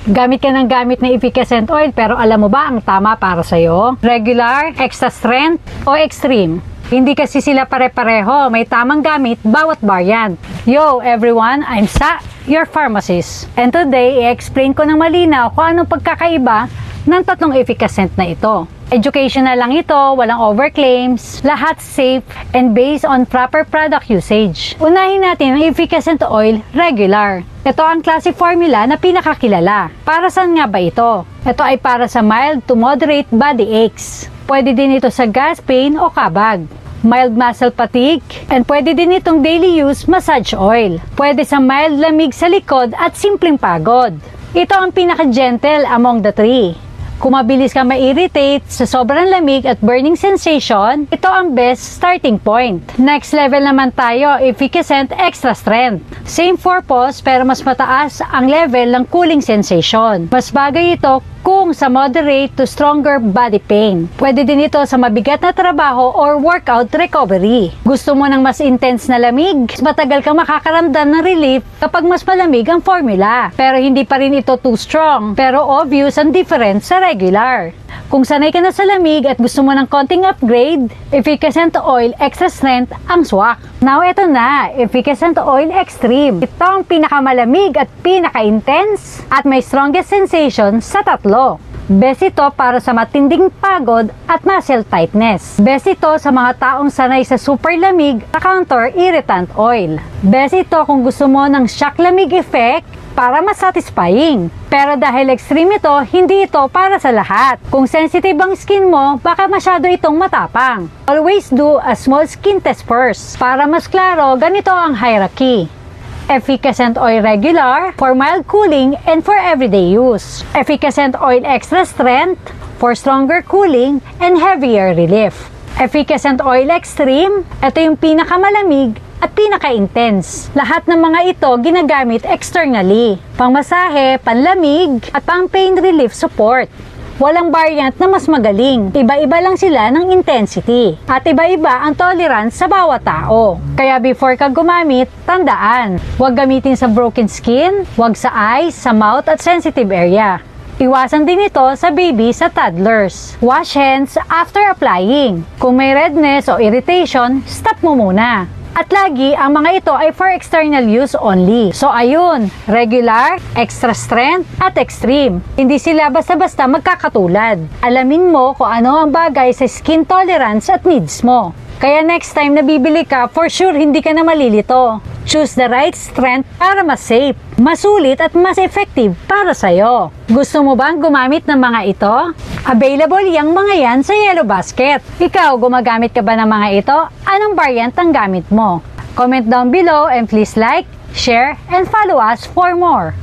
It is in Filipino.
Gamit ka ng gamit na efficacent oil pero alam mo ba ang tama para sa'yo? Regular, extra strength, o extreme? Hindi kasi sila pare-pareho, may tamang gamit bawat variant. Yo everyone, I'm Sa, your pharmacist. And today, i-explain ko ng malinaw kung anong pagkakaiba ng tatlong efficacent na ito. Educational lang ito, walang overclaims, lahat safe and based on proper product usage. Unahin natin ang efficacent oil regular. Ito ang classic formula na pinakakilala. Para saan nga ba ito? Ito ay para sa mild to moderate body aches. Pwede din ito sa gas pain o kabag, mild muscle fatigue, and pwede din itong daily use massage oil. Pwede sa mild lamig sa likod at simpleng pagod. Ito ang pinaka-gentle among the three. Kung mabilis ka ma-irritate sa sobrang lamig at burning sensation, ito ang best starting point. Next level naman tayo, efficacent extra strength. Same purpose pero mas mataas ang level ng cooling sensation. Mas bagay ito kung sa moderate to stronger body pain. Pwede din ito sa mabigat na trabaho or workout recovery. Gusto mo ng mas intense na lamig? Matagal kang makakaramdam ng relief kapag mas malamig ang formula. Pero hindi pa rin ito too strong. Pero obvious ang difference sa regular. Kung sanay ka na sa lamig at gusto mo ng konting upgrade, efficacent oil extra strength ang swak. Now ito na, efficacent oil extreme. Ito ang pinakamalamig at pinaka-intense at may strongest sensation sa tatlo. Best ito para sa matinding pagod at muscle tightness. Best ito sa mga taong sanay sa super lamig na counter irritant oil. Best ito kung gusto mo ng shock lamig effect para mas satisfying. Pero dahil extreme ito, hindi ito para sa lahat. Kung sensitive ang skin mo, baka masyado itong matapang. Always do a small skin test first. Para mas klaro, ganito ang hierarchy. Efficacent oil regular for mild cooling and for everyday use. Efficacent oil extra strength for stronger cooling and heavier relief. Efficacent oil extreme, ito yung pinakamalamig at pinaka-intense. Lahat ng mga ito ginagamit externally. Pangmasahe, panlamig, at pang-pain relief support. Walang variant na mas magaling. Iba-iba lang sila ng intensity. At iba-iba ang tolerance sa bawat tao. Kaya before ka gumamit, tandaan, huwag gamitin sa broken skin, huwag sa eyes, sa mouth at sensitive area. Iwasan din ito sa babies at toddlers. Wash hands after applying. Kung may redness o irritation, stop mo muna. At lagi, ang mga ito ay for external use only. So ayun, regular, extra strength, at extreme. Hindi sila basta-basta magkakatulad. Alamin mo kung ano ang bagay sa skin tolerance at needs mo. Kaya next time na bibili ka, for sure hindi ka na malilito. Choose the right strength para mas safe, masulit at mas effective para sa'yo. Gusto mo bang gumamit ng mga ito? Available yung mga yan sa Yellow Basket. Ikaw, gumagamit ka ba ng mga ito? Anong variant ang gamit mo? Comment down below and please like, share, and follow us for more.